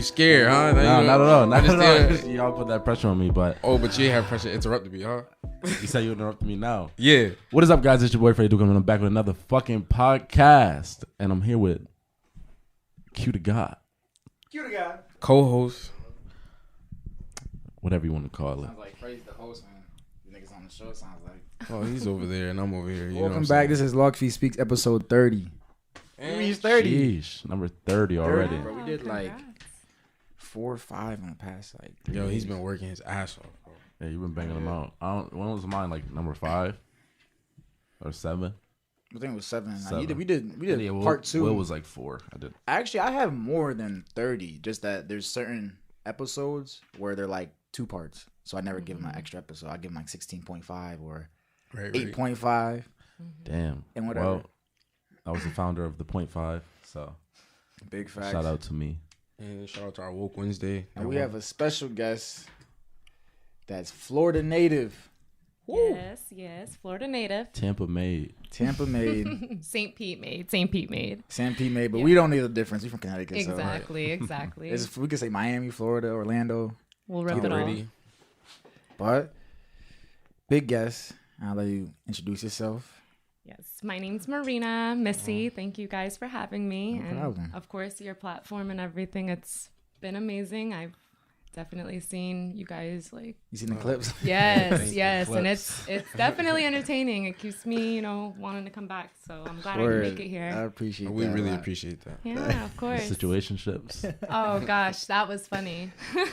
scared, huh? No, not at all. Not at all. Understand. Y'all put that pressure on me, but Oh, but you have pressure interrupted me, huh? you said you interrupted me now. Yeah. What is up, guys? It's your boy Freddie Duke, and I'm back with another fucking podcast, and I'm here with Q to God, Co-host. whatever you want to call it. Sounds like Freddie's the host, man. The niggas on the show sounds like. Oh, he's over there and I'm over here. You know Welcome what back. I'm This is Logfe Speaks episode 30. saying? We reached 30. Sheesh, number 30 already. Bro, we did like 4 or 5 on the past. Like, Yo, he's been working his ass off, bro. Yeah, you've been banging them out. When was mine? Like number 5 or 7? I think it was 7. Seven. We did Yeah, part 2. Will was like 4. I did. Actually, I have more than 30. Just that there's certain episodes where they're like 2 parts. So I never give them an extra episode. I give them like 16.5 or 8.5 Damn. and whatever. Well, I was the founder of the .5, so Big facts. shout out to me. And shout out to our Woke Wednesday. And we have a special guest that's Florida native. Woo. Yes, Florida native. Tampa made. Tampa made. St. Pete made. San P made, but we don't need the difference. We're from Connecticut. Exactly. So we could say Miami, Florida, Orlando. We'll rip it all. Already. But big guest. I'll let you introduce yourself. Yes, my name's Marina Missey. Thank you guys for having me. No and problem. of course, your platform and everything. It's been amazing. I've definitely seen you guys like. You seen the clips? Yes, and Clips. it's definitely entertaining. It keeps me, wanting to come back. So I'm glad I can make it I here. appreciate We that. really a lot. appreciate that. Yeah, of course. Situationships. Oh gosh, that was funny. Yeah,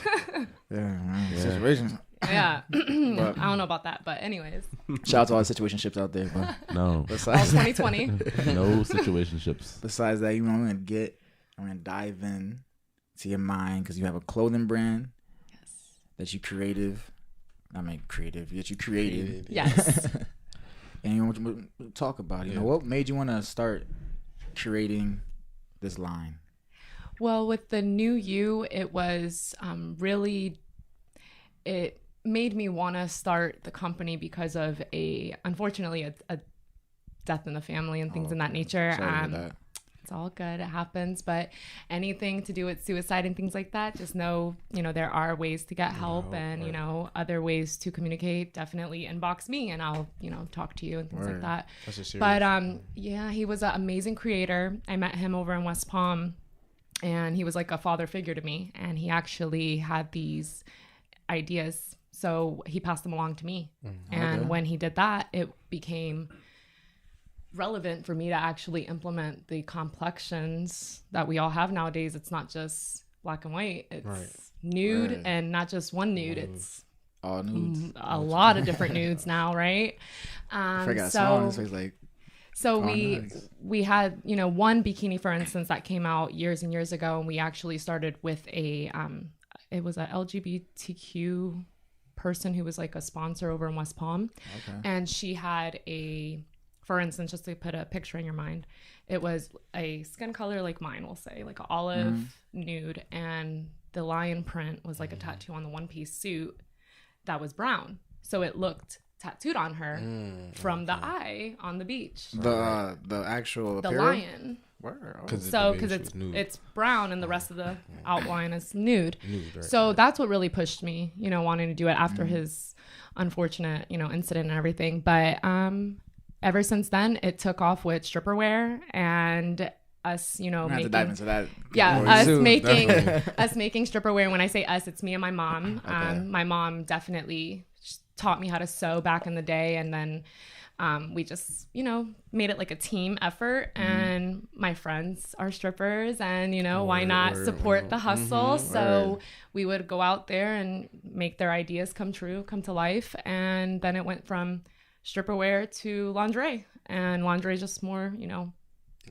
man. Yeah. Situations. Yeah, I don't know about that, but anyways, Shout out to all the situationships out there. But No. all besides, 2020. No situationships. besides that, I'm gonna dive in to your mind because you have a clothing brand Yes. that you created. Yes. And you want to talk about it. What made you want to start creating this line? Well, with the new you, it was it made me want to start the company because of unfortunately a death in the family and things in that nature. Sorry to hear that. It's all good. It happens. But anything to do with suicide and things like that, just know, there are ways to get help and, other ways to communicate. Definitely inbox me and I'll, talk to you and things like that. That's a serious. But he was an amazing creator. I met him over in West Palm and he was like a father figure to me. And he actually had these ideas. So he passed them along to me. And when he did that, it became relevant for me to actually implement the complexions that we all have nowadays. It's not just black and white. It's nude and not just one nude. It's All nudes. a lot of different nudes now, right? I forgot a song. So it's like, so nice. we had, one bikini, for instance, that came out years and years ago. And we actually started with it was a LGBTQ person who was like a sponsor over in West Palm. Okay. And she had for instance, just to put a picture in your mind, it was a skin color like mine, we'll say, like an olive nude. And the lion print was like a tattoo on the one-piece suit that was brown. So it looked tattooed on her from the eye on the beach. The actual The apparel? lion. Word. Because it's brown and the rest of the outline is nude. Right. So that's what really pushed me, wanting to do it after his unfortunate, incident and everything. But ever since then, it took off with stripper wear and us, I'm gonna have making. to dive into that. Yeah, more us soon. making Definitely. us making stripper wear. When I say us, it's me and my mom. Okay. My mom definitely taught me how to sew back in the day, and then we just made it like a team effort. And my friends are strippers, and why not support the hustle? So we would go out there and make their ideas come to life. And then it went from stripper wear to lingerie, and lingerie is just more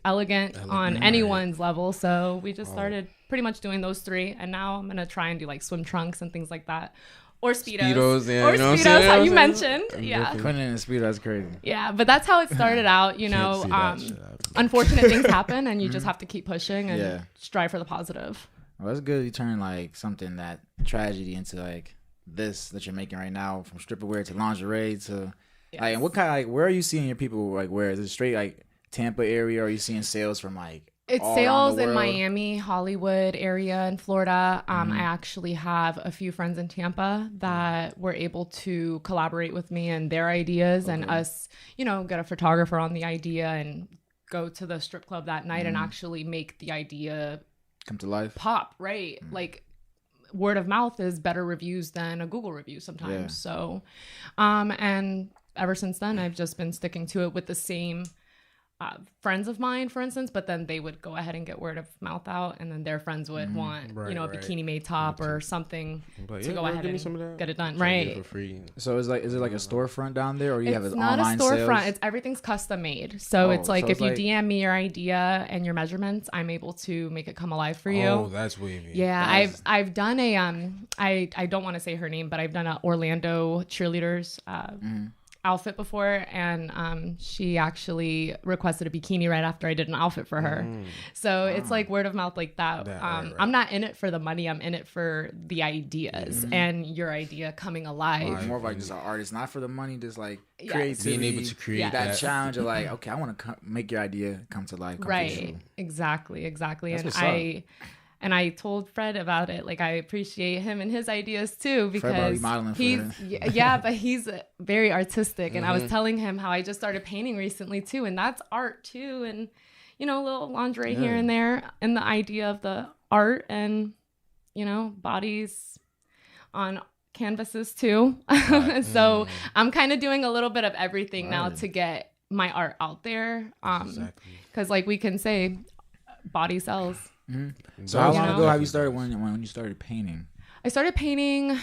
elegant on anyone's level. So we just started pretty much doing those 3, and now I'm gonna try and do like swim trunks and things like that, or speedos, yeah, or you know what I'm speedos, saying? how you I'm mentioned. saying? Yeah, Quentin and Speed, that's crazy. yeah, but that's how it started out. Can't see that shit happening. Unfortunate things happen, and you just have to keep pushing and strive for the positive. Well, that's good. You turn like something that tragedy into like this that you're making right now, from stripper wear to lingerie to Yes. like, and what kind of like, where are you seeing your people like wear? Is it straight like Tampa area, or are you seeing sales from like It all around sails the in world? Miami, Hollywood area in Florida. I actually have a few friends in Tampa that were able to collaborate with me and their ideas and us, get a photographer on the idea and go to the strip club that night and actually make the idea Come to life. pop, right? Like word of mouth is better reviews than a Google review sometimes. Yeah. So, and ever since then, I've just been sticking to it with the same friends of mine, for instance, but then they would go ahead and get word of mouth out, and then their friends would want, Right, a right. bikini made top or something But to yeah, go bro, ahead give me some of and that. get it done. Try to get it Right. for free. So is it like a storefront down there, or you have It's an not a online storefront. sales? It's everything's custom made. So Oh, it's like so if it's you like- DM me your idea and your measurements, I'm able to make it come alive for you. Oh, that's wavy. Yeah, That's- I've done a I don't want to say her name, but I've done a Orlando cheerleaders outfit before, and she actually requested a bikini right after I did an outfit for her. So it's like word of mouth like that. Right. I'm not in it for the money. I'm in it for the ideas and your idea coming alive. More of like just an artist, not for the money, just like Yes. creativity. Being able to create Yeah. that that. challenge of like, okay, I want to make your idea come to life. Come to Right. fruition. Exactly. That's And what's I told Fred about it. Like, I appreciate him and his ideas too, Fred probably because modeling for he's her. yeah, but he's very artistic. And I was telling him how I just started painting recently too, and that's art too, and a little lingerie here and there, and the idea of the art and bodies on canvases too. So I'm kind of doing a little bit of everything now to get my art out there. Exactly. Because like we can say, body sells. So how long know? ago have you started when you started painting? I started painting,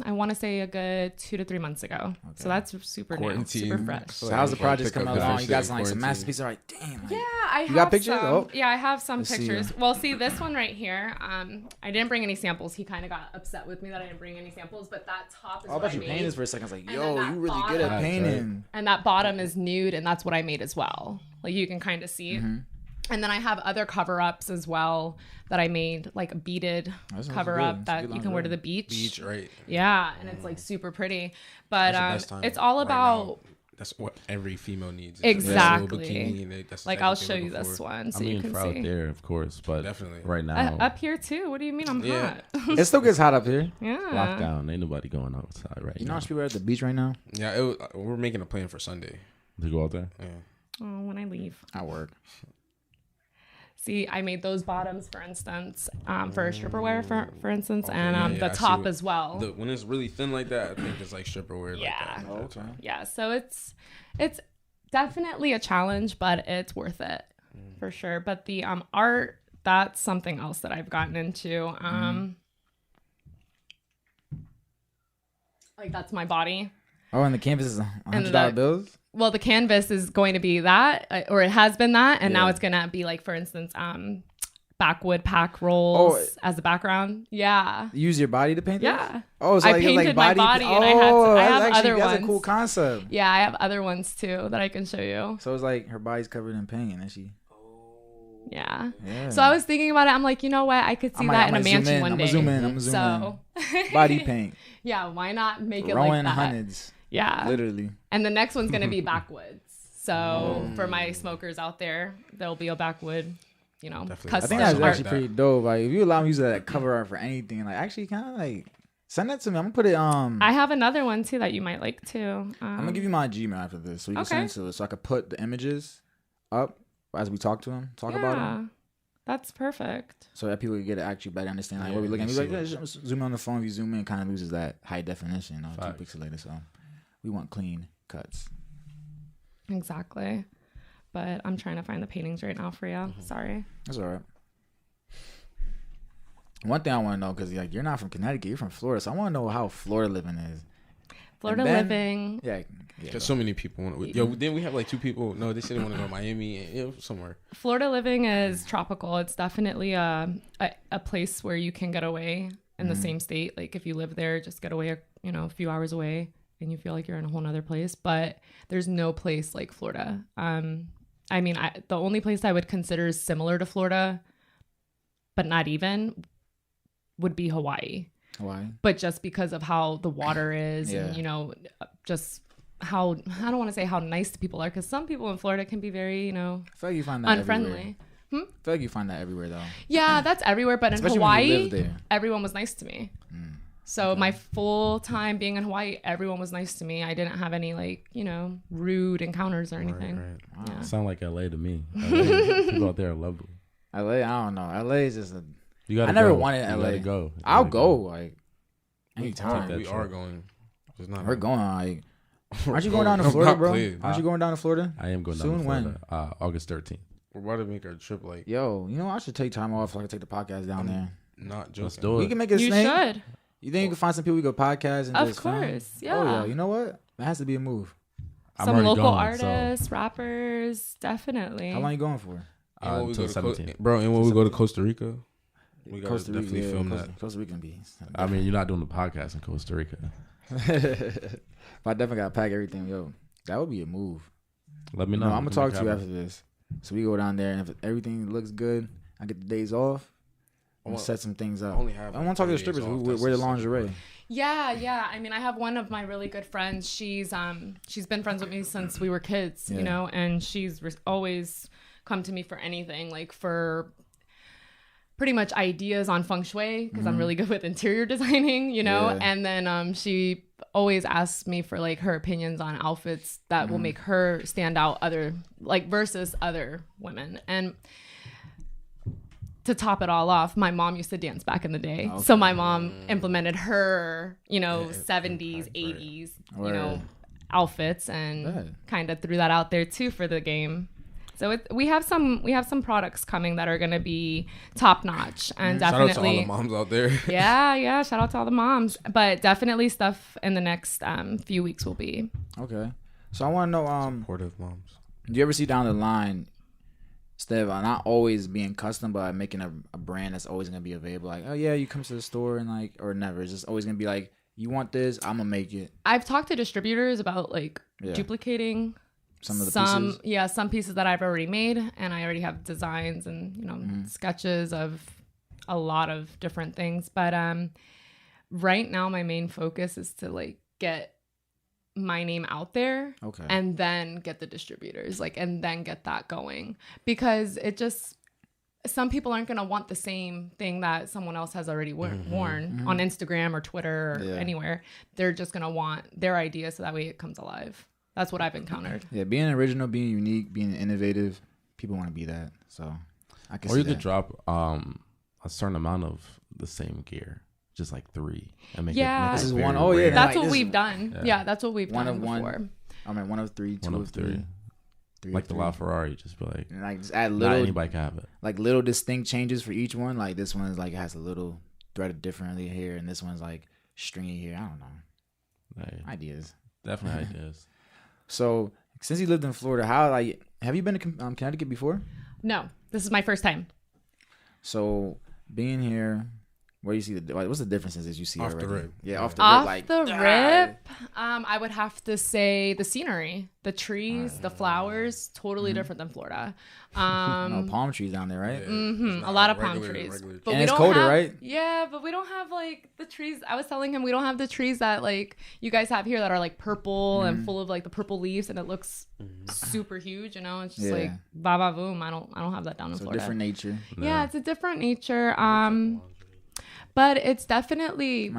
I want to say a good 2 to 3 months ago. So that's super new, Quarantine. super fresh. So how's the project Pick up coming that along? You shit got in some quarantine. masterpieces. Like, damn. Like, Yeah, I have got pictures? some. Oh. Yeah, I have some Let's see pictures. them. Well, see this one right here. I didn't bring any samples. He kind of got upset with me that I didn't bring any samples, but that top is I what thought I you made. painted this for a second. I was like, And yo, then that you really good at bottom- painting. And that bottom is nude, and that's what I made as well. Like you can kind of see. Mm-hmm. And then I have other cover-ups as well that I made, like a beaded sounds cover-up good. that It's good you can wear to lingerie. the beach. Beach, right? Yeah, and it's like super pretty. But That's the best time it's all right about now. That's what every female needs. Exactly. That's like exactly I'll what show they're you looking this for. one so I you mean, can for out see. there, of course, but Definitely. right now, Up here too. What do you mean I'm Yeah. hot? It still gets hot up here. Yeah. lockdown, ain't nobody going outside right You know now how much people are at the beach right now? Yeah, we're making a plan for Sunday. to go out there. Yeah. Oh, when I leave. At work. See, I made those bottoms, for instance, for stripper wear, for instance, and yeah, the I see top what- as well. When it's really thin like that, I think it's like stripper wear. Yeah. Like that. Okay. Yeah, so it's definitely a challenge, but it's worth it for sure. But the art, that's something else that I've gotten into. Like that's my body. Oh, and the canvas is And $100 the- bills? Well, the canvas is going to be that, or it has been that, and now it's gonna be like, for instance, backwood pack rolls as the background. Yeah. You use your body to paint this? Yeah. Oh, so I like, it's painted like my body. body and I had to- I have that's other That's a ones. cool concept. Yeah, I have other ones too that I can show you. So it's like her body's covered in paint, and she. Yeah. Yeah. So I was thinking about it. I'm like, you know what? I could see that in a mansion one day. I'm gonna zoom So, in. Body paint. yeah, why not make it Rowan like that? hundreds. Yeah. Literally. And the next one's going to be backwoods. So for my smokers out there, there'll be a backwood, Definitely. I custom think that's art. actually pretty dope. Like, if you allow me to use that cover art for anything, like, actually, kind of like, send that to me. I'm gonna put it. I have another one too that you might like too. I'm gonna give you my Gmail after this, so you can send it to us, so I could put the images up as we talk to them, about them, that's perfect. so that people can get to actually better understand like what we're looking at. Like, yeah, just zoom in on the phone. If you zoom in, it kind of loses that high definition, 2 pixelated. So we want clean cuts. Exactly. But I'm trying to find the paintings right now for you. Sorry. That's all right. One thing I want to know, because like you're not from Connecticut, you're from Florida, so I want to know how Florida living is. Florida then- living. Yeah. Because so many people want to. Yo, then we have like 2 people. No, they said they want to go to Miami and somewhere. Florida living is tropical. It's definitely a place where you can get away in the same state. Like if you live there, just get away, a few hours away and you feel like you're in a whole nother place. But there's no place like Florida. I mean, the only place I would consider similar to Florida, but not even, would be Hawaii. Why? But just because of how the water is Yeah. and, just how, I don't want to say how nice the people are, because some people in Florida can be very, I feel like you find that unfriendly. everywhere. I feel like you find that everywhere though. Yeah, that's everywhere. But in Especially when you Hawaii, live there. everyone was nice to me. So my full time being in Hawaii, everyone was nice to me. I didn't have any like, rude encounters or anything. Right. Wow. Sound like LA to me. LA, people out there are lovely. LA, I don't know. LA is just a. You gotta I never go. wanted You LA. gotta go. You I'll gotta go like anytime. We are going. Just not We're going like. Aren't you going down to Florida, bro? Aren't you going down to Florida? I am going down Soon. to Florida. August 13th. We're about to make our trip like. Yo, I should take time off so I can take the podcast down there. Not joking. Let's do it. We can make it. You should. You think you can find some people we go podcast and Of just film? course, yeah. Oh yeah, you know what? That has to be a move. Some already local going, artists, rappers, definitely. How long you going for? And when we until go to 17. bro, and when we go to Costa Rica, we gotta Costa Rica, definitely film that. Costa Rica can be. I mean, you're not doing the podcast in Costa Rica. But I definitely gotta pack everything. Yo, that would be a move. Let me know. I'm gonna talk to you Have after this. So we go down there, and if everything looks good, I get the days off. I'm gonna set some things up. I want to talk to the strippers who wear the lingerie. Yeah. I mean, I have one of my really good friends. She's been friends with me since we were kids, and she's always come to me for anything, like for pretty much ideas on feng shui, because I'm really good with interior designing, and then she always asks me for like her opinions on outfits that will make her stand out versus other women. And to top it all off, my mom used to dance back in the day. Okay. So my mom implemented her, 70s, 80s, outfits and kind of threw that out there too for the game. So we have some products coming that are going to be top notch and definitely. Shout out to all the moms out there. Yeah. Shout out to all the moms, but definitely stuff in the next few weeks will be. Okay. So I want to know, supportive moms. Do you ever see down the line, instead of not always being custom, but making a brand that's always going to be available? Like, oh yeah, you come to the store and like, or never. It's just always going to be like, you want this, I'm going to make it. I've talked to distributors about like duplicating some of the pieces. Yeah, some pieces that I've already made, and I already have designs and sketches of a lot of different things. But right now my main focus is to like get my name out there, and then get the distributors, and then get that going, because some people aren't going to want the same thing that someone else has already worn on Instagram or Twitter or anywhere. They're just going to want their idea, so that way it comes alive. That's what I've encountered. Yeah, being original, being unique, being innovative, people want to be that. So I can. Or you could drop a certain amount of the same gear, just like 3, and make it. This is one. That's what we've done. Yeah, that's what we've done before. I mean, 1 of 3, 2 of 3. Like the LaFerrari, just be like, and like just add little. Not anybody can have it. Like little distinct changes for each one. Like this one is like has a little threaded differently here, and this one's like stringy here. I don't know. Right. Ideas. Definitely ideas. So since you lived in Florida, have you been to Connecticut before? No, this is my first time. So being here, where do you see what's the differences that you see off already? The rip? Yeah, off the rip. I would have to say the scenery, the trees, the flowers, totally different than Florida. Palm trees down there, right? A lot of palm trees. But and it's colder, right? Yeah, but we don't have like the trees. I was telling him we don't have the trees that like you guys have here that are like purple and full of like the purple leaves, and it looks super huge. It's just like ba boom. I don't have that down in Florida. Different nature. Yeah, it's a different nature. But it's definitely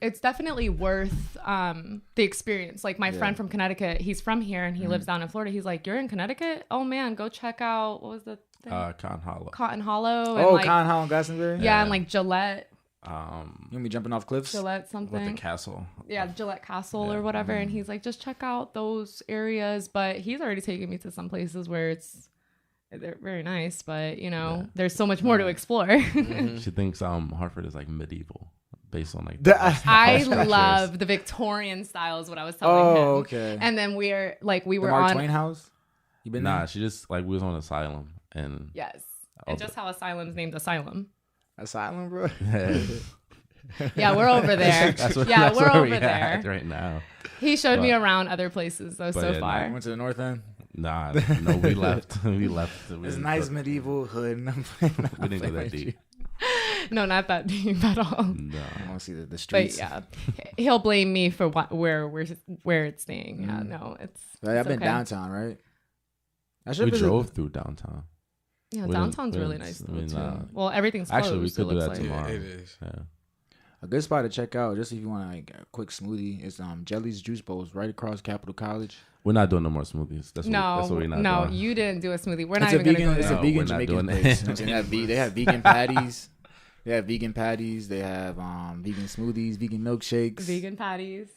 it's definitely worth the experience. Like my friend from Connecticut, he's from here and he lives down in Florida. He's like, "You're in Connecticut? Oh man, go check out what was the thing? Cotton Hollow. Cotton Hollow. And Cotton Hollow in Glastonbury? Yeah, and like Gillette. You gonna be jumping off cliffs? Gillette something. With the castle. Yeah, Gillette Castle or whatever. And he's like, just check out those areas. But he's already taken me to some places where they're very nice, but there's so much more to explore. She thinks Hartford is like medieval, based on like. I love the Victorian style, is what I was telling him. Oh, okay. And then we were the Mark Twain house. You been? Nah, she just we was on Asylum and. Yes, and just how Asylum's named Asylum. Asylum, bro. Yeah, we're over there. We're over there right now. He showed me around other places though so far. I went to the North End. Nah, no, we left. It's a nice medieval hood. We didn't go that deep. No, not that deep at all. No, I want to see the streets. But yeah, he'll blame me for where it's staying. Yeah, no, it's. I've been downtown, right? We drove through downtown. Yeah, We downtown's don't- really we nice don't- though, I mean, too. Well, everything's closed. Actually, we could it do looks that like. tomorrow. Yeah, it is. Yeah. A good spot to check out, just if you want like a quick smoothie, is Jelly's Juice Bowls right across Capitol College. We're not doing no more smoothies. That's what we're not no, doing. you didn't do a smoothie. We're It's not a even vegan. gonna It's go a there. No, vegan we're not Jamaican doing place. that. You know what I'm saying? They have vegan patties. They have vegan patties. They have vegan smoothies, vegan milkshakes, Vegan patties.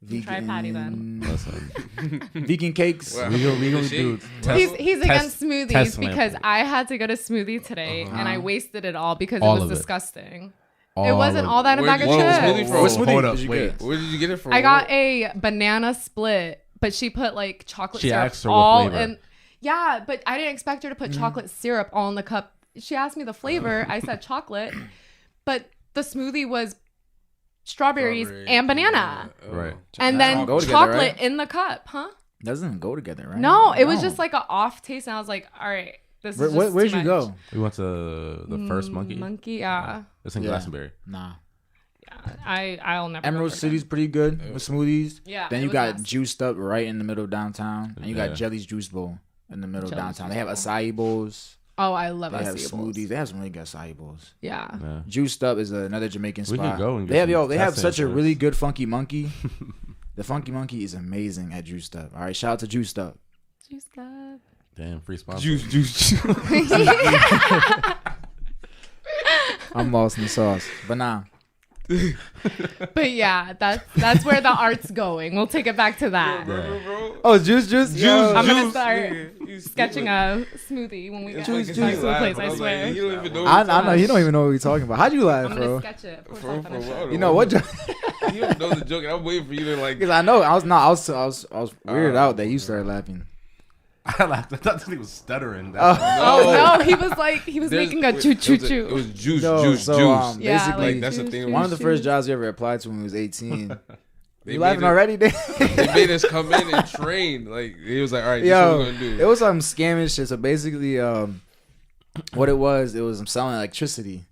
You try patty then. vegan cakes. Wow. We gonna do He's against smoothies test because sample. I had to go to smoothie today and I wasted it all because All it of was it. disgusting. It wasn't all that in a Where bag of did you get chips. smoothie from? What smoothie Hold up, did you wait. get? Where did you get it from? I got a banana split, but she put like chocolate She syrup asked her what all flavor. in. Yeah, but I didn't expect her to put chocolate syrup all in the cup. She asked me the flavor. I said chocolate, but the smoothie was strawberries and banana, Right. and Don't then go together, chocolate right? in the cup, huh? Doesn't go together, right? No, it was just like an off taste, and I was like, all right, this is just Where'd too you much. go? We went to the first monkey. Monkey, yeah. It's in Yeah. Glastonbury. Nah. I'll never. Emerald go there City's pretty good with smoothies. Yeah, Then it you was got nasty. Juiced Up right in the middle of downtown, and you got Yeah. Jelly's Juice Bowl in the middle of Jelly's downtown. Juice They have Bowl. acai bowls. Oh, I love They have acai bowls. smoothies. They have some really good acai bowls. Yeah. Yeah. Juiced Up is another Jamaican We spot. could go and get they have some they have test such a samples. really good Funky Monkey. The Funky Monkey is amazing at Juiced Up. All right, shout out to Juiced Up. Juice up. Damn, free sponsor. Juice. I'm lost in the sauce, but nah. But yeah, that's where the art's going. We'll take it back to that. Oh, juice. I'm gonna start sketching a smoothie when we get Juice, back to juice. the place. I swear. You don't even know. I know you don't even know what you're talking about. How'd you laugh, I'm gonna bro? sketch it. Of course For- I'll for finish what? it. You know what? You don't know the joke. And I'm waiting for you to like. Because I know I was weirded out that you started laughing. I laughed. I thought he was stuttering. Oh no, he was There's- making a choo choo It choo. was juice. No, Juice. so, Juice. Yeah, basically, like that's the thing. one of the first jobs you ever applied to when we was 18. They You made laughing it- already? They made us come in and train. Like it was like, all right, this is what Yo, we're gonna do. it was some scamming shit. So basically, what it was I'm selling electricity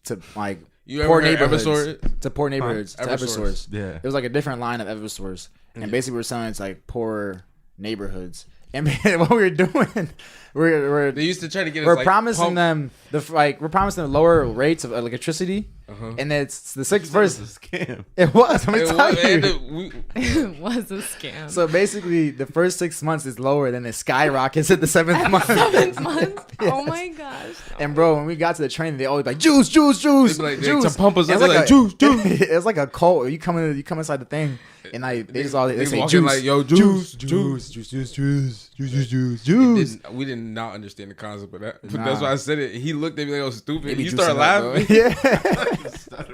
to like You poor ever heard neighborhoods. Eversource? To poor neighborhoods. To Eversource. Eversource. Yeah. It was like a different line of Eversource, and basically we're selling it to like poor neighborhoods. And what we were doing, we're They used to try to get us we're like, promising pump- them we're promising them lower rates of electricity, and it's the It's first. a scam. It was. Let me It tell was- you. and we- It was a scam. So basically, the first 6 months is lower, then it skyrockets at the 7th month. 7 months. Oh my gosh. And bro, when we got to the training, they always like juice, juice, juice, They be like, juice. to pump us And up, it's they're like, juice, juice. It's like a cult. You come inside the thing, and they just all they say walking juice, like, yo, juice, juice, juice, juice, juice, juice, juice, It juice. we did not understand the concept of that. But Nah. that's why I said it. He looked at me like I was They stupid. be He juicing started up, bro. laughing. Yeah,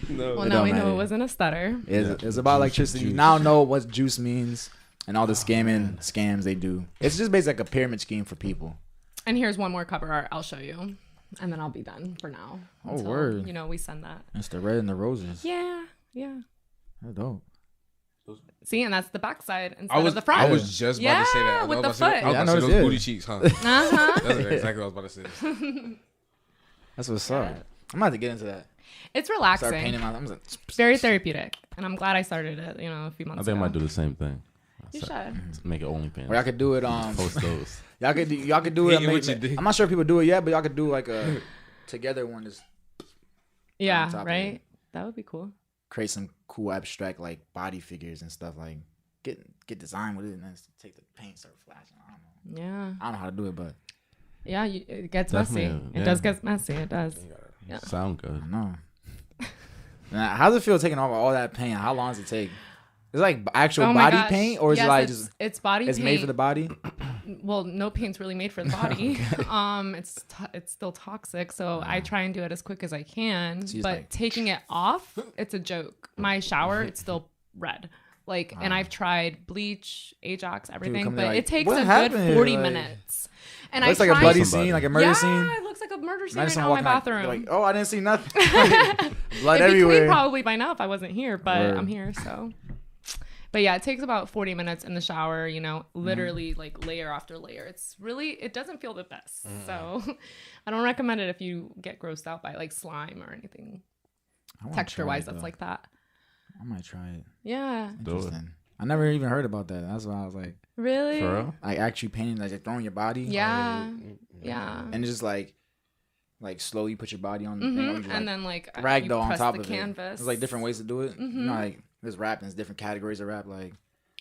No. Well, It now don't we know matter. it wasn't a stutter. it's about electricity. You now know what juice means and all the scams they do. It's just basically like a pyramid scheme for people. And here's one more cover art I'll show you. And then I'll be done for now. Oh, word. You know, we send that. It's the red and the roses. Yeah. Yeah. That's dope. See, and that's the backside instead I was of the front. I was just about to say that. I was with about the to say- foot. I was Yeah, I about to say know those it booty is. cheeks, huh? Uh-huh. That's exactly what I was about to say. That's what's up. I'm about to get into that. It's Start relaxing. painting my. I'm like, Very therapeutic. And I'm glad I started it, a few months I think I ago. might do the same thing. You should. Make it OnlyFans. or y'all could do it. Post those. Y'all could do it. Hate what you did. I'm not sure if people do it yet, but y'all could do like a together one. Just Yeah, top of right? it. That would be cool. create some cool abstract like body figures and stuff. Like get design with it and then take the paint, start flashing. I don't know. Yeah. I don't know how to do it, but Yeah, it gets Definitely, messy. yeah. It does get messy. It does. Yeah. Sound good. I know. Now, how does it feel taking off all that paint? How long does it take? Is it like actual Oh my body gosh. paint, or is Yes, it like it's, just it's body it's paint. made for the body? Well, no paint's really made for the body. It's still toxic, so I try and do it as quick as I can. So you just, But like- taking it off, it's a joke. My shower, it's still red. And I've tried bleach, Ajax, everything, come but there like, it takes "What a happened good here?" 40 Like- minutes. And Looks I like a tried- bloody Somebody. scene, like a murder yeah, scene. it looks like a murder scene Imagine right someone now in my walking out, bathroom. like, oh, I didn't see nothing. Blood It'd be clean everywhere. probably by now if I wasn't here, but Word. I'm here, so. But yeah, it takes about 40 minutes in the shower, literally Mm. like layer after layer. It doesn't feel the best. So I don't recommend it if you get grossed out by like slime or anything I wanna texture try wise it, that's though. like that. I might try it. Yeah. Do it. Interesting. I never even heard about that. That's why I was like, Really? For real? like actually painting, like throwing your body. Yeah. Yeah. And it's just like slowly put your body on the thing. Mhm. Or you And then like you ragdoll on press top the of canvas. it. There's like different ways to do it. Mhm. You know, like there's rap and there's different categories of rap. Like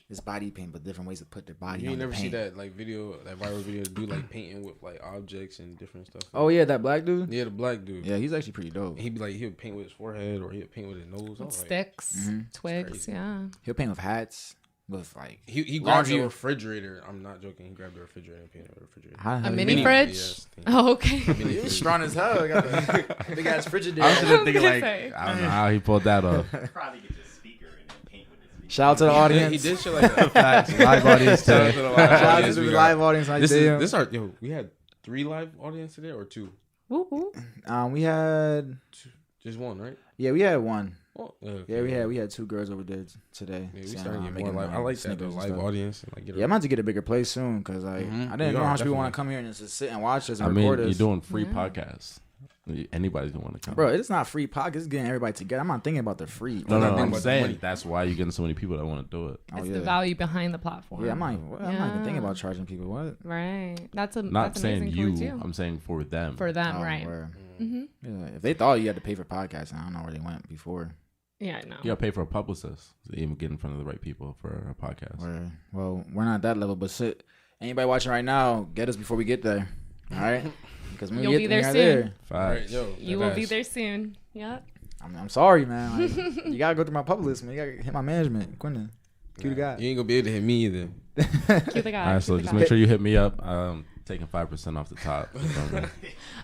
it's body paint, but different ways to put their body You on ain't the never see paint. that like video, that viral video, do like painting with like objects and different stuff. Oh yeah, that black dude. Yeah, the black dude. Yeah, he's actually pretty dope. He'd be like, he'll paint with his forehead or he'll paint with his nose. I With was like, sticks, Mhm. twigs. crazy. Yeah. He'll paint with hats, with like he grabbed laundry. the refrigerator. I'm not joking. He grabbed the refrigerator and painted the refrigerator. How the A hell mini you- fridge? Yes, Oh, okay. He was strong as hell. He got the big ass Frigidaire. I was just thinking gonna like, say. I don't know how he pulled that off. Probably get the speaker and then paint with his speaker. Shout out to the audience. He did shit like that. Facts. Live audience Shout out today. to the live Shout out audience to we the got. live audience. Like This damn. is our we had 3 live audience today or 2? Woo woo. We had Just 1, right? we had one. Oh, Yeah, we had 2 girls over there today. Yeah, we So, started getting making, more live. I like that snippets the and live stuff. audience. And, like, get Yeah, I'm about to get a bigger place soon because like Mhm. I didn't We know are, how much people definitely. want to come here and just sit and watch us I and mean, record you're us. doing free Yeah. podcasts. Anybody's gonna want to come. Bro, it's not free podcast. It's getting everybody together. I'm not thinking about the free. No, not no, thinking I'm about the saying money. that's why you're getting so many people that want to do it. Oh, It's yeah. the value behind the platform. Yeah, I'm not even thinking Yeah. about charging people. What? Right. That's a Not that's saying amazing you. for you. I'm saying for them. For them, Oh, right? word. Mm-hmm. Yeah, if they thought you had to pay for podcasting, I don't know where they went before. Yeah, I know. You gotta pay for a publicist to even get in front of the right people for a podcast. Word. Well, we're not at that level, but sit. Anybody watching right now, get us before we get there. All right? Because when You'll we be get there we are soon. there. Facts. You will be there soon. Yep. I'm sorry, man. Like, you gotta go through my publicist, man. You gotta hit my management, Quentin. Cue the guy. You ain't gonna be able to hit me either. Cue the guy. All right, so cue the just guy. make sure you hit me up. Taking 5% off the top.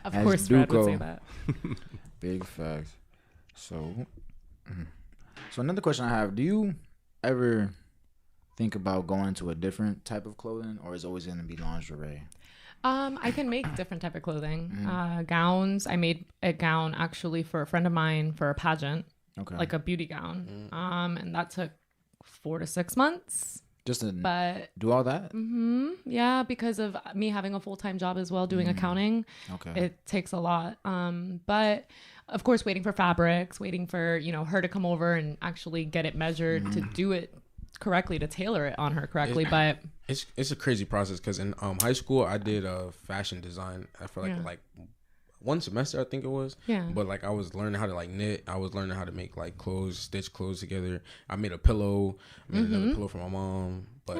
Of As course, Fred would Duco. say that. Big facts. So another question I have: do you ever think about going to a different type of clothing, or is it always gonna be lingerie? I can make different type of clothing. Mm-hmm. Gowns. I made a gown actually for a friend of mine for a pageant, Okay. like a beauty gown. And that took 4 to 6 months. Just to But do all that? yeah, because of me having a full-time job as well, doing accounting, Okay. it takes a lot. But of course, waiting for fabrics, waiting for, her to come over and actually get it measured to do it correctly, to tailor it on her correctly. But It's a crazy process because in high school I did fashion design for like 1 semester, I think it was. Yeah. But like I was learning how to like knit. I was learning how to make like clothes, stitch clothes together. I made a pillow. I made another pillow for my mom. But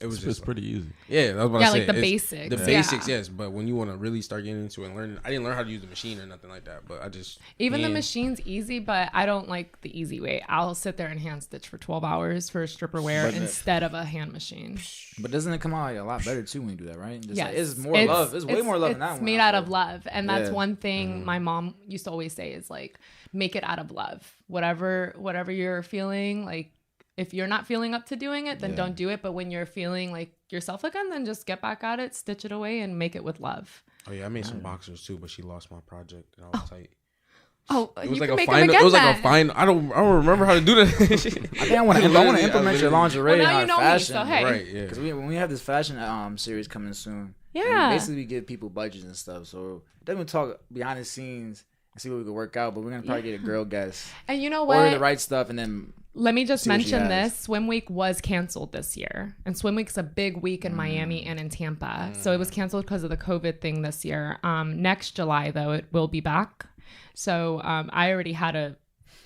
it was It's just pretty easy. yeah. That was what Yeah, I like said. the It's basics. The Yeah. basics, yes. But when you want to really start getting into it and learning, I didn't learn how to use the machine or nothing like that. But I just even the hand- machine's easy, but I don't like the easy way. I'll sit there and hand stitch for 12 hours for a stripper wear But- instead of a hand machine. But doesn't it come out like a lot better too when you do that, right? Just Yes. like, it's more love. It's way more love than that It's one. made I out feel. of love. And that's Yeah. one thing my mom used to always say is like, make it out of love. Whatever you're feeling, like if you're not feeling up to doing it, then Yeah. don't do it. But when you're feeling like yourself again, then just get back at it, stitch it away, and make it with love. Oh yeah, I made some boxers too, but she lost my project and I was tight. Oh, It was you like can a make them fine. again It was like then. a fine. I don't remember how to do that. I think I want to implement your lingerie Well, now in you know our me, fashion. so hey. Right. Yeah. Because when we have this fashion series coming soon, Yeah. basically we give people budgets and stuff. So then we talk behind the scenes and see what we can work out. But we're gonna probably get a girl guest, And you know order what? the right stuff, and then Let me just See what she mention has. this. Swim Week was canceled this year. And Swim Week's a big week in Miami and in Tampa. So it was canceled because of the COVID thing this year. Next July, though, it will be back. So I already had a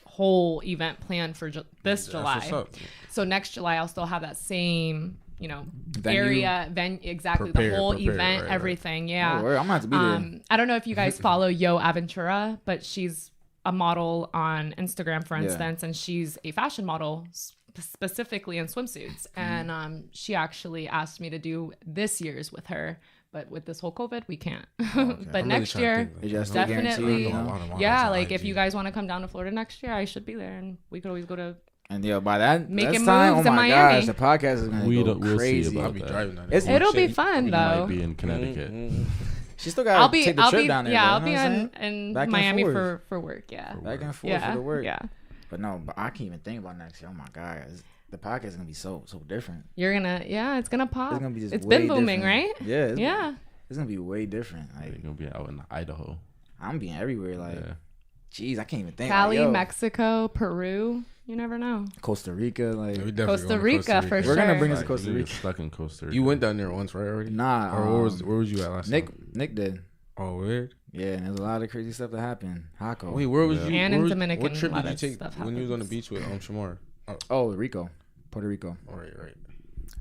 whole event planned for this July. That's what's up. So next July, I'll still have that same, Venue. exactly. Prepare, the whole prepare, event, right. everything. Yeah. oh, word, I'm gonna have to be there. I don't know if you guys follow Yo Aventura, but she's a model on Instagram, for Yeah. instance, and she's a fashion model specifically in swimsuits. Mm-hmm. And she actually asked me to do this year's with her, but with this whole COVID, we can't. But I'm really next trying to year, think, like, Is that still definitely, guaranteed, you know? A lot of models yeah. on Like if IG. you guys want to come down to Florida next year, I should be there, and we could always go to. And yeah, by that Making time, moves oh in my Miami. gosh, the podcast is gonna go We'll see crazy. about I'll be that. driving down It's- there. It'll be shit. fun You though. might be in Connecticut. She still gotta take the trip down there. Yeah, though, I'll you be know what I'm saying? in Back and Miami forth. for work. Yeah. Back and forth Yeah. for the work. Yeah. But no, but I can't even think about next year. Oh my god, the podcast is gonna be so different. You're gonna, it's gonna pop. It's gonna be just It's way been booming, different. right? Yeah, Yeah. It's gonna be way different. You're Like gonna be out in Idaho. I'm being everywhere. Like Yeah. Jeez, I can't even think. Cali, like, yo, Mexico, Peru. You never know. Costa Rica, like Yeah, we definitely Costa going to Rica for We're gonna sure. bring us to Like, Costa you Rica. stuck in Costa Rica. You went down there once, right? Already? Nah, Or where was you at last time? Nick did. Oh, weird. Yeah, and there's a lot of crazy stuff that happened. Hako. Wait, where was Yeah. you? And where in was- Dominican, What trip a lot did you of take stuff when you was on the happens. beach with Shamar? Oh, Rico, Puerto Rico. All right.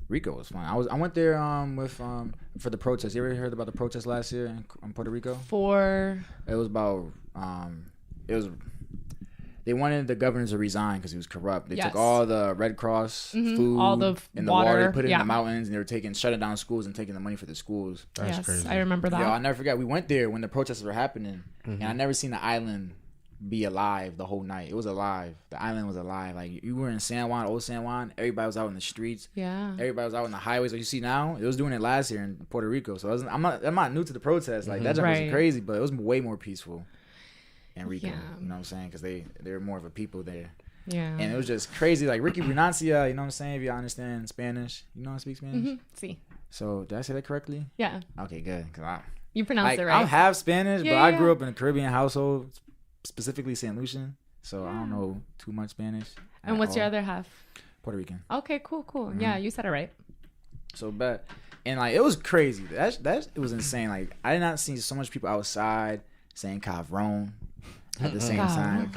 Rico was fun. I went there with for the protest. You ever heard about the protest last year in Puerto Rico? For It was about they wanted the governor to resign because he was corrupt. They Yes. took all the Red Cross food, all the and the water, water, put it in yeah. the mountains, and they were shutting down schools and taking the money for the schools. That's yes, crazy. I remember that. Yo, I'll never forget. We went there when the protests were happening, Mm-hmm. and I never seen the island be alive the whole night. It was alive. The island was alive. Like you were in San Juan, old San Juan. Everybody was out in the streets. Yeah. Everybody was out on the highways. Like you see now, it was doing it last year in Puerto Rico. So I'm not new to the protests. Like that jump Right. was crazy, but it was way more peaceful in Rico. Yeah. You know what I'm saying? Because they were more of a people there, Yeah. and it was just crazy. Like Ricky Brunancia, you know what I'm saying? If you understand Spanish, you know how to speak Spanish. See. So did I say that correctly? Yeah. Okay, good. Cause You pronounced it right. I'm half Spanish, Yeah, but I yeah. grew up in a Caribbean household, specifically St. Lucian. So I don't know too much Spanish. and at what's your all. other half? Puerto Rican. Okay, cool. Mm-hmm. Yeah, you said it right. So bad. And like it was crazy. It was insane. Like I did not see so much people outside saying cabron at the same time.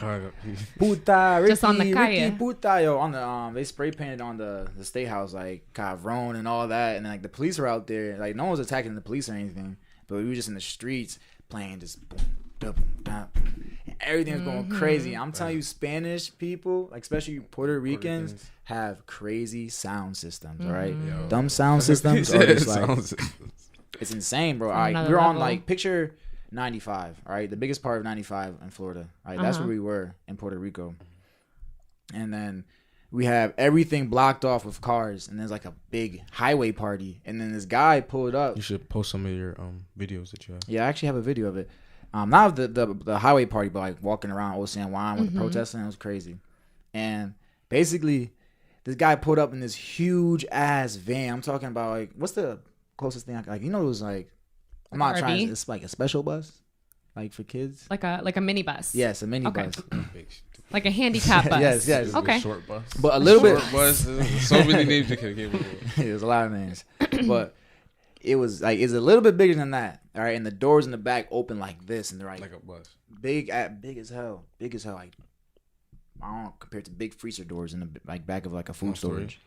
Puta, Ricky, Just on the calle. Ricky, puta, yo, on the they spray painted on the state house like cabron and all that, and then, like the police were out there. Like no one was attacking the police or anything, but we were just in the streets playing just boom, da, boom, da, boom, and everything was going crazy. I'm telling you, Spanish people, like especially Puerto Ricans, have crazy sound systems. All right, Yo. dumb sound systems are just like Sounds- it's insane, bro. on All right, another we're on level. like picture 95. All right, the biggest part of 95 in Florida. All right, that's where we were in Puerto Rico, and then we have everything blocked off with cars, and there's like a big highway party, and then this guy pulled up. You should post some of your videos that you have. Yeah, I actually have a video of it. Not of the highway party, but like walking around Old San Juan with the protesting. It was crazy, and basically, this guy pulled up in this huge ass van. I'm talking about like what's the closest thing it was like. I'm not RV? trying. It's like a special bus, like for kids. Like a minibus. Yes, a mini Okay. bus. Like a handicap bus. Yes, yes. Okay. Short bus. But a little bit. Short bus, so many names you could give it. There's a lot of names, but it was like it's a little bit bigger than that. All right, and the doors in the back open like this, and they're like Like a bus. big as hell, like I don't know, compared to big freezer doors in the like back of like a food Long story. storage.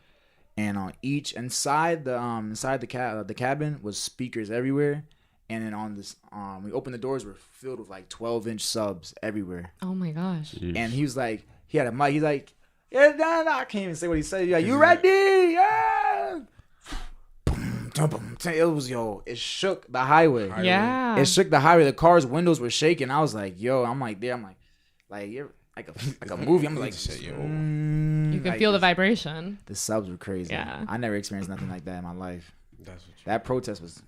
And on each inside the cabin was speakers everywhere, and then on this we opened the doors were filled with like 12-inch subs everywhere. Oh my gosh. And he was like, he had a mic. He's like, yeah, no, I can't even say what he said. He's like, you ready? Yeah. It was it shook the highway. Yeah. It shook the highway. The car's windows were shaking. I was like, yo, I'm like you're like a movie. I'm like, Shit, yo. You can like, feel the vibration. the subs were crazy. Yeah. I never experienced nothing like that in my life. That's what you. That protest was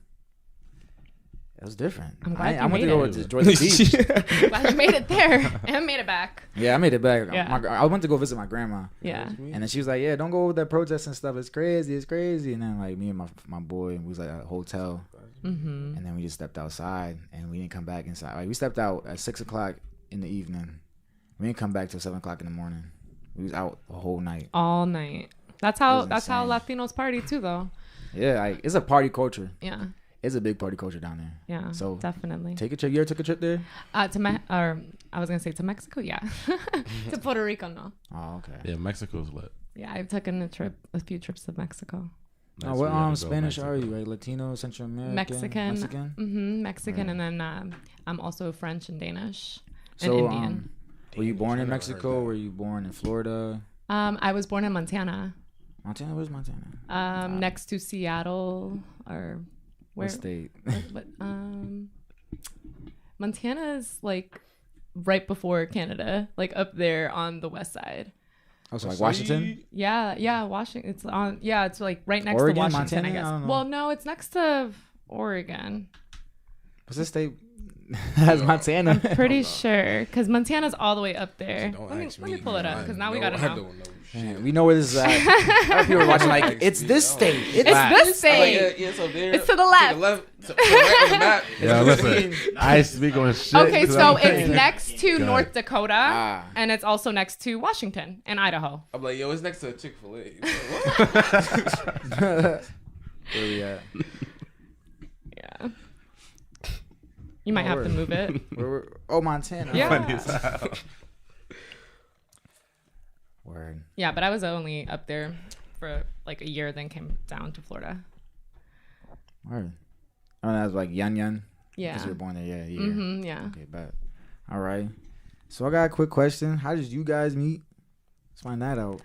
different. I'm glad I you went to made go it. to enjoy the beach. Glad you made it there and made it back. Yeah, I made it back. Yeah. I went to go visit my grandma. Yeah. And then she was like, yeah, don't go with that protest and stuff. It's crazy. And then like me and my boy, we was like at a hotel. Mm-hmm. And then we just stepped outside and we didn't come back inside. Like we stepped out at 6 o'clock in the evening. We didn't come back till 7 o'clock in the morning. We was out the whole night. All night. That's It how was insane. Latinos party too, though. Yeah, like it's a party culture. Yeah. It's a big party culture down there. Yeah. So, definitely. Take a trip. You ever took a trip there? I was gonna say to Mexico, yeah. To Puerto Rico, no. Oh, okay. Yeah, Mexico's lit. Yeah, I've taken a few trips to Mexico. Oh, That's what where you have to go, Spanish Mexico. are you? Like Latino, Central American, Mexican. Mexican. Mm-hmm. Mexican, Right. and then I'm also French and Danish So, and Indian. were you born in I never heard Mexico? that. Were you born in Florida? I was born in Montana, Montana? Where's Montana? next to Seattle, or where? What state? Montana is like right before Canada, like up there on the west side. Oh, so like Washington? Yeah, Washington. It's on. Yeah, it's like right next Oregon, to Washington, Montana? I guess. I don't know. Well, no, it's next to Oregon. What's this state? Has Montana? I'm pretty sure because Montana's all the way up there. Don't Let me ask pull it up because now we gotta I know. don't know Man, we know where this is at. A lot of people are watching like, it's this state. It's It's this state. Yeah, so there. It's to the left. To right on the map. Yeah, listen. I speak on shit. Okay, 'cause so I'm- it's next to God. North Dakota, Ah. and it's also next to Washington and Idaho. I'm like, yo, it's next to Chick-fil-A. Where we at? Yeah. You might have to move it. Oh, Montana. Yeah. Funny as hell. Word. Yeah, but I was only up there for like a year, then came down to Florida. Word. Oh, that was like Yun. Yeah. Because you were born there, yeah. Yeah. Okay, bet. All right. So I got a quick question. How did you guys meet? Let's find that out.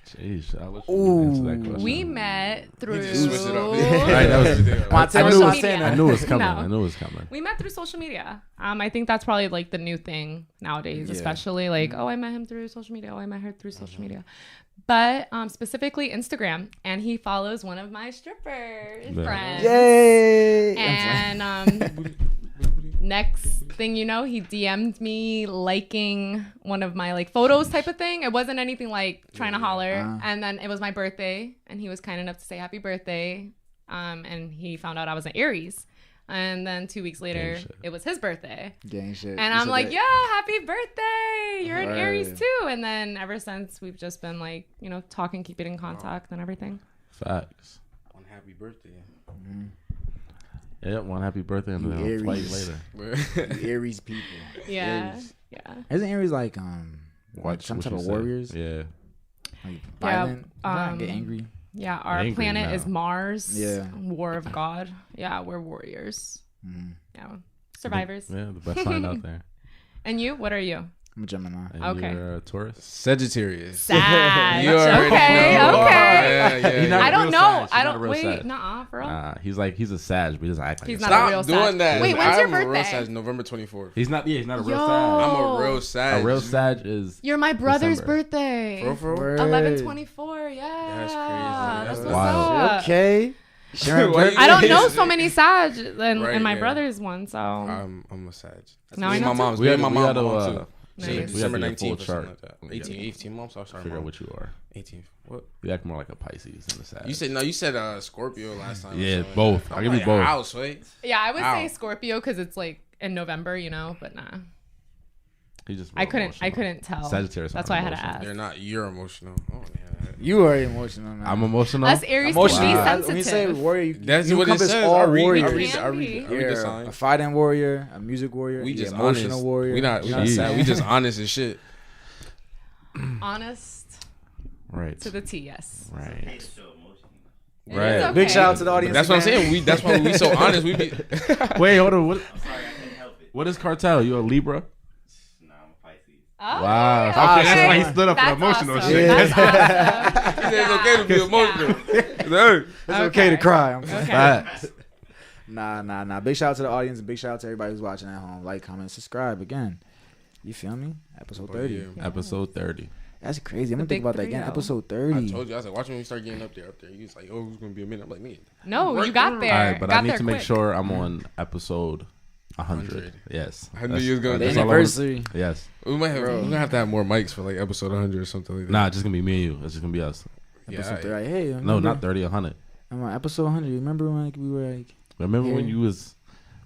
Jeez, I wish you answer that question. We met through. just switched it up. Right, that was- Montana, I knew, social it, media. I knew it was coming. No. I knew it was coming. We met through social media. I think that's probably like the new thing nowadays, Yeah. especially like, oh, I met him through social media. Oh, I met her through social media. But specifically Instagram, and he follows one of my stripper friends. Yay! And next thing you know, he DM'd me liking one of my like photos type of thing. It wasn't anything like trying to holler. And then it was my birthday, and he was kind enough to say happy birthday. And he found out I was an Aries. And then 2 weeks later, shit. it was his birthday. Gang shit. And You I'm said like, that- yo, happy birthday. You're an Right. Aries too. And then ever since, we've just been like, you know, talking, keeping in contact and everything. Facts. On happy birthday. Yeah, one happy birthday and then a Aries. flight later. The Aries people. Yeah. Aries. Yeah. Isn't Aries like What some what type you of said. warriors? Yeah. Like Yeah, violent? Get angry. Yeah, our Angry planet now. is Mars. Yeah. War of God. Yeah, we're warriors. Yeah. Survivors. Yeah, the best sign out there. And you? What are you? I'm a Gemini. And Okay. you're a Taurus? Sagittarius. Sad. You already Okay, know. okay. Yeah. He's not I a don't real know. Sag. He's I not a don't real wait. Sag. Nuh-uh, for real. He's a Sag, but he doesn't act like He's a not Sag. a real Stop doing Sag. that. Wait, when's your I'm a real birthday? Sag, November 24th. He's not a real Yo. Sag. I'm a real Sag. A real Sag is You're my brother's December. birthday. For real? Word. 11/24. Yeah. That's crazy. That's That's what's wild. up. Okay. Sharon Why you- birthday. I don't know so many Sag, and Right, my yeah. brother's one, so I'm a Sag. Now Me I and know my too. mom's. We Me had and my to, mom we too. Nice. had to December get a full 19th or something chart. like that. We gotta 18 months. I'm sorry. Figure out Mom. what you are. 18th. What? You act more like a Pisces than a Sag. You said Scorpio last time. or Yeah, something. both. I'm I'll give you like, both. House, wait. yeah, I would Ow. say Scorpio because it's like in November, you know, but nah. He just I real couldn't emotional. tell. Sagittarius That's aren't why I had to emotional. ask. They're not. You're emotional. Oh yeah. You are emotional, man. I'm emotional. Us Aries Emotional. can be Wow. sensitive. When you say warrior, you, That's you what it encompass says. all I read warriors. the You're sign. a fighting warrior, a music warrior, We you just emotional honest. warrior. We not You know what I'm Jeez. sad. saying? We just honest as shit. Honest Right. to the T, yes. Right. It's so emotional. It Right. is okay. Big shout out to the audience. That's what I'm again. saying. That's why we so honest. We be. Wait, hold on. What? I'm sorry, I couldn't help it. What is cartel? You a Libra? Nah, I'm a Pisces. Oh, Wow. okay. Okay, that's why he stood up for That's emotional awesome. shit. That's awesome. He said it's okay to be emotional. It's like, It's okay to cry. Okay. Facts. Nah. Big shout out to the audience and big shout out to everybody who's watching at home. Like, comment, subscribe again. You feel me? Episode 30. yeah. Episode 30. That's crazy. I'm The gonna think big about that again. 30. Episode I 30. told you. I said, watch when we start getting up there. He was like, oh, it's gonna be a minute. I'm like, me. No, you got there. All right, but got I need there to make quick. sure I'm on episode 100. 100. Yes. I knew you was gonna The do that's all I wanna- anniversary. Yes. We might have. We're gonna have to have more mics for like episode 100 or something like that. Nah, it's just gonna be me and you. It's just gonna be us. Episode Yeah, 30. Hey, No, remember- not 30, 100. I'm on episode 100. Remember when like, we were like, Remember when Yeah. you was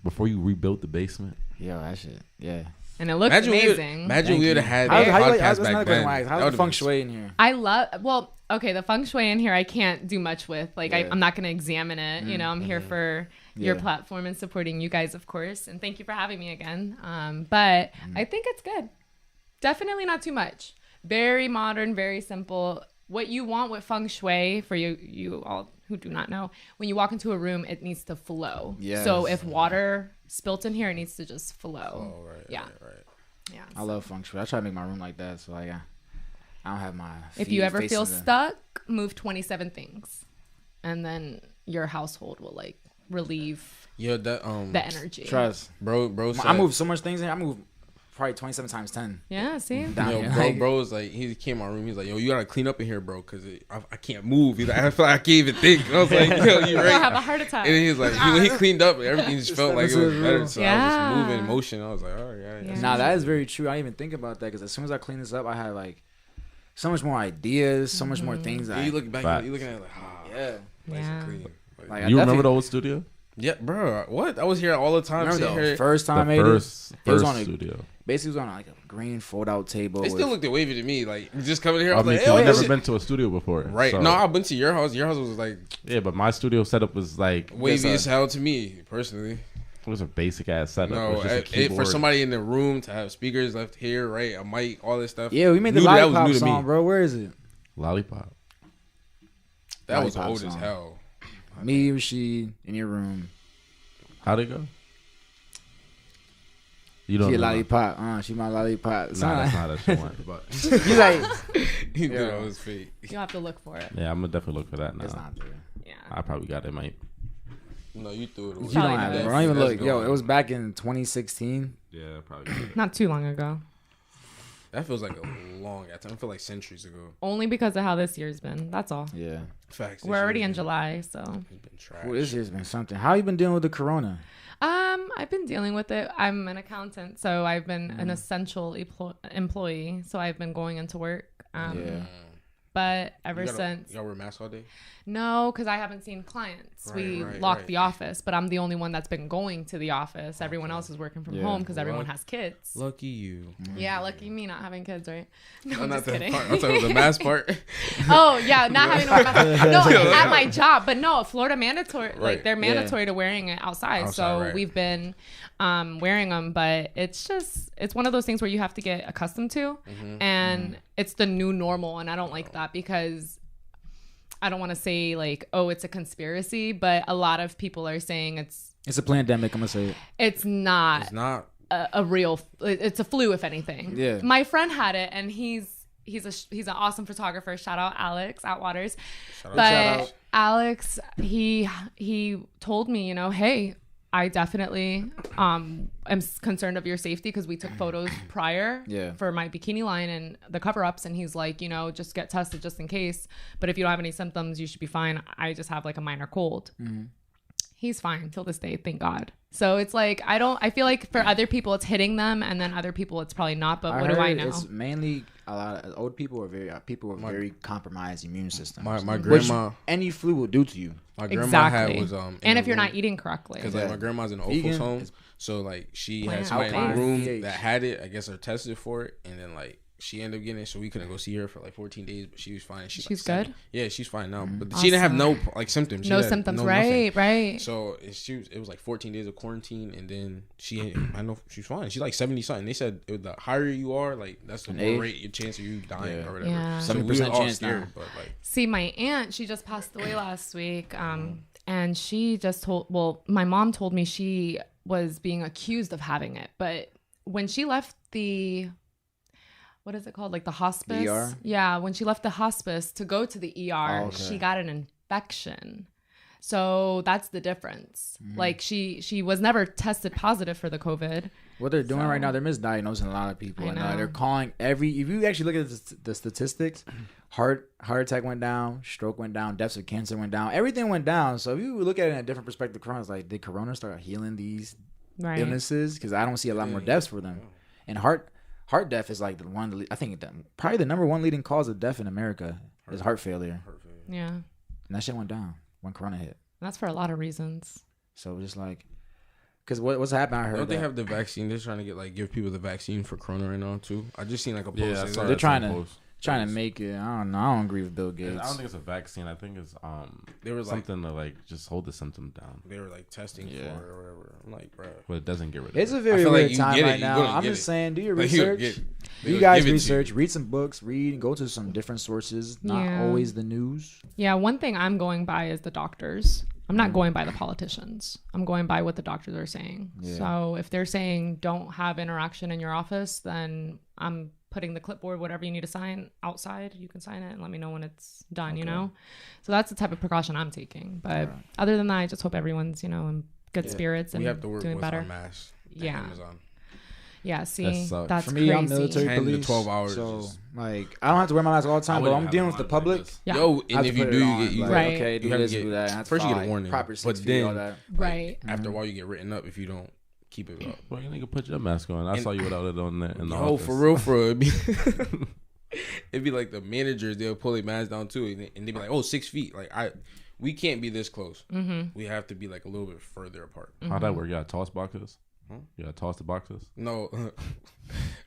before you rebuilt the basement? yo, that shit. Yeah. And it looks amazing. Imagine we would have had How that you like, podcast that's back another then. question. How's That the feng would've shui in here? I love, well, okay, the feng shui in here I can't do much with. Like, Yeah. I'm not going to examine it. You know, I'm here for your Yeah. platform and supporting you guys, of course. And thank you for having me again. But I think it's good. Definitely not too much. Very modern, very simple. What you want with feng shui, for you all who do not know, when you walk into a room, it needs to flow. Yes. So if water spilt in here, it needs to just flow. Oh, right. Yeah. Right. Yeah. I love feng shui. I try to make my room like that, so like I don't have my. If feet you ever feel facing the- stuck, move 27 things. And then your household will like relieve Yo, that the energy. Trust. bro. Said, I move so much things in here. I move probably 27 times 10. Yeah, see? Down Yo, here. bro, Like, bro's like, he came in my room. He's like, yo, you gotta clean up in here, bro, because I can't move. He's like, I feel like I can't even think. And I was like, yo, you You'll right. have a heart attack. And he's like, when he cleaned up, everything just felt like it was better. So I was Yeah. just moving in motion. I was like, all right, Yeah. Nah, that is very true. I didn't even think about that because as soon as I clean this up, I have like so much more ideas, so much more things. Yeah, you look back, Facts. you looking at it like, yeah. nice Yeah. and clean. Like, You remember definitely- the old studio? Yeah, bro. What? I was here all the time. Remember sitting the here. first time I The made first it was first on a, studio. basically it was on like a green fold out table. They still with- looked wavy to me. Like just coming here, I I was mean, like, 'cause hey, I've oh, never shit. been to a studio before. Right. So, No, I've been to your house. Your house was like yeah, but my studio setup was like wavy as hell to me personally. it was a basic ass setup. It No, was just a for keyboard. somebody in the room to have speakers left here, right, a mic, all this stuff. Yeah, we made the Knew that was Lollipop new to song, me. bro. Where is it? Lollipop. That was Lollipop old as song. hell. Me, Rashid, in your room. How'd it go? You She don't a know. lollipop. She my lollipop. Nah, that's not how that shit went. But He's like, He knew Yeah. that was fake. You'll have to look for it. yeah, I'm gonna definitely look for that now. it's not there. Yeah. I probably got it, mate. No, you threw it away. You Probably don't have it. knows. Bro. Don't even That's look. Yo, going. it was back in 2016. Yeah, probably. Not too long ago. That feels like a long ass time. I feel like centuries ago. Only because of how this year's been. That's all. Yeah. Facts. We're already in July, so. It's been trash. Well, this year's been something. How you been dealing with the corona? I've been dealing with it. I'm an accountant, so I've been an essential employee. So I've been going into work. Yeah. But ever You since, y'all wear masks all day? no, because I haven't seen clients. Right, We right, locked right. the office, but I'm the only one that's been going to the office. Everyone else is working from Yeah. home because everyone Luck- has kids. Lucky you. Yeah, lucky me not having kids, right? No, Oh, I'm not just that kidding. part. I'm talking about the mask part. Oh yeah, not having no mask. No, at my job, but no, Florida mandatory. Like Right. they're mandatory to wearing it outside. So Outside, right. we've been wearing them, but it's one of those things where you have to get accustomed to, and it's the new normal, and I don't like that because I don't want to say like, oh, it's a conspiracy, but a lot of people are saying It's a pandemic. I'm gonna say it. it's not It's not. a real. It's a flu, if anything. Yeah. My friend had it, and he's an awesome photographer. Shout out Alex Outwaters. Shout out. But Shout out. Alex, he told me, hey, I definitely am concerned of your safety because we took photos prior Yeah. for my bikini line and the cover-ups, and he's like, just get tested just in case. But if you don't have any symptoms, you should be fine. I just have like a minor cold. He's fine till this day, thank God. So it's like I feel like for other people it's hitting them, and then other people it's probably not. But what do I heard know? It's mainly a lot of old people are very compromised immune system. My Which grandma. any flu will do to you. My grandma Exactly. had was And if you're not eating correctly. because like Yeah. my grandma's in an old Vegan folks home, is- so like she Plant had somebody in the alkaline room pH. that had it. I guess her tested for it, and then like she ended up getting it, so we couldn't go see her for like 14 days. But she was fine. She's She's like, good? Yeah, she's fine now. But she didn't have no like symptoms. She No had symptoms, nothing. right. So it was like 14 days of quarantine, and then I know she's fine. She's like 70 something. They said the higher you are, like that's the An more age? rate your chance of you dying Yeah. or whatever. Yeah. So we 70% were all chance scared, now. but like See, my aunt, she just passed away last week. And she just my mom told me she was being accused of having it. But when she left what is it called? Like the hospice? The ER? Yeah. When she left the hospice to go to the ER, Oh, okay. she got an infection. So that's the difference. Like she was never tested positive for the COVID. What they're doing right now, they're misdiagnosing a lot of people. I And know. they're calling if you actually look at the statistics, heart attack went down, stroke went down, deaths of cancer went down, everything went down. So if you look at it in a different perspective, Corona is like, did Corona start healing these Right. illnesses? Because I don't see a lot more deaths for them. And heart death is like the one. I think probably the number one leading cause of death in America is heart failure. Yeah. And that shit went down when Corona hit. That's for a lot of reasons. So just like, because what's happened, I heard don't they that have the vaccine? They're trying to give people the vaccine for Corona right now too. I just seen like a post. Yeah, I say saw that. they're that trying same to post. trying to make it. I don't know. I don't agree with Bill Gates. I don't think it's a vaccine. I think it's They were like something to like just hold the symptom down, they were like testing Yeah. for it or whatever. I'm like, bro. but it doesn't get rid of It's it. a very feel like weird you time get it, right you're now. gonna I'm get just it. saying, do your Like, you'll research. get- You they'll guys give it to research, you. read some books, read and go to some different sources, not Yeah. always the news. Yeah, one thing I'm going by is the doctors. I'm not going by the politicians. I'm going by what the doctors are saying. Yeah. So if they're saying don't have interaction in your office, then I'm putting the clipboard, whatever you need to sign outside, you can sign it and let me know when it's done, you know? So that's the type of precaution I'm taking. But other than that, I just hope everyone's, in good spirits and We have to work doing with better. our masks. at Yeah. Amazon. Yeah, see, That sucks. that's For me, crazy. I'm military 10 to police. 12 hours So just- like, I don't have to wear my mask all the time, but I'm dealing with the public. Yeah. Yo, I have and to if you put do, it you on, get you like, Right. okay, do You have to this, get- do that. That's first you get a fine. warning, Proper but 6 feet, all then- that. Right. After a while, you get written up if you don't keep it up. Well, you nigga put your mask on. I saw you without it on there in the Yo, office. for real, It'd be like the managers, they'll pull their mask down too, and they'd be like, "Oh, 6 feet." Like we can't be this close. We have to be like a little bit further apart. How'd that work? You gotta toss boxes? You gotta toss the boxes? No,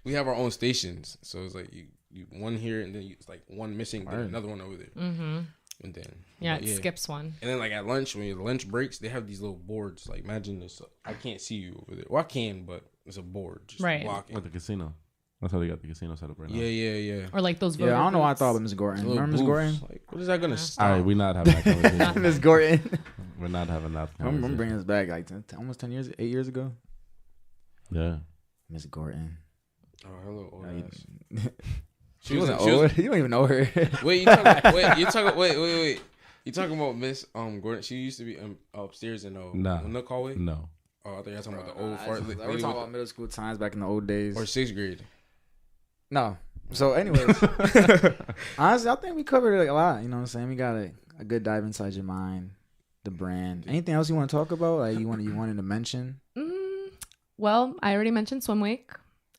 we have our own stations, so it's like you one here, and then it's like one missing, then another one over there, and then it skips one. And then like at lunch, when your lunch breaks, they have these little boards. Like imagine this. I can't see you over there. Well, I can, but it's a board just blocking. Like the casino. That's how they got the casino set up right now. Yeah. Or like those. Yeah, I don't know why I thought booths. of Miss Gordon. Remember Miss Gordon? Like, what is that gonna stop? All right, we're not having that conversation. Miss Gordon. We're not having that I'm conversation. bringing this back like almost 10 years, 8 years ago. Yeah. Miss Gordon. Oh, hello, old ass. She wasn't old. You don't even know her. Wait. You talking about Miss Gordon? She used to be upstairs in Nook hallway. No. Oh, I thought you were talking about the old fart. We're talking about middle school times back in the old days. Or 6th grade. No. So, anyways, honestly, I think we covered it a lot. You know what I'm saying? We got a good dive inside your mind, the brand. Anything else you want to talk about? Like you wanted to mention? Well, I already mentioned swim wake,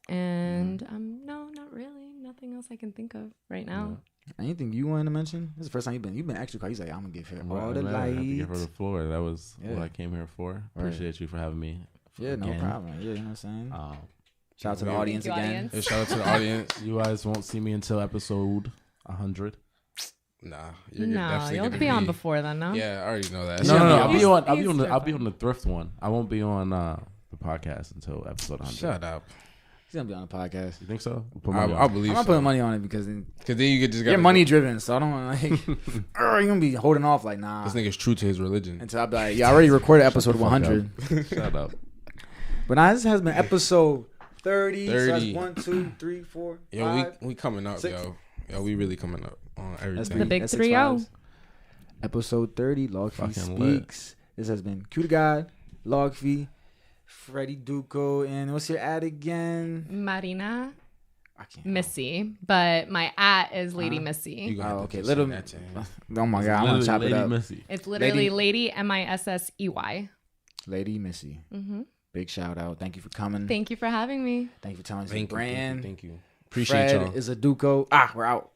and no, not really. Nothing else I can think of right now. Anything you wanted to mention? This is the first time you've been extra quiet. He's like, I'm gonna give her all the I have to give her lights. the floor. That was what I came here for. Appreciate you for having me. Yeah, no again. problem. Yeah, you know what I'm saying? Shout out to the Thank audience you, again. audience. Yeah, shout out to the audience. You guys won't see me until episode 100. Nah, No, you'll be on before then, no? Yeah, I already know that. No. I'll be on He's the thrift one. I won't be on the podcast until episode 100. Shut up. He's gonna be on the podcast. You think so? I believe I'm not so. putting money on it because then Because then you could just you're money driven, so I don't want to like. You're gonna be holding off like nah. This nigga's true to his religion. Until I'll be like, yeah, I already recorded episode 100. Shut up. But now this has been episode 30. 30. So that's 1, 2, 3, 4, 5. Yo, we coming up, 6. yo, we really coming up on everything. The big That's 3-0. Episode 30, Logfe Fucking lit. Speaks. This has been Q the God, Logfe, Freddie Duco, and what's your ad again? Marina I can't. Missy, but my at is Lady Missy. You gonna have to okay, just little. say that to him. Oh my God, I'm gonna chop it Lady up. Missy. It's literally Lady Missey. Lady Missy. Big shout out. Thank you for coming. Thank you for having me. Thank you for telling us your Thank you, brand. thank you. Appreciate Fred y'all. is a Duco. We're out.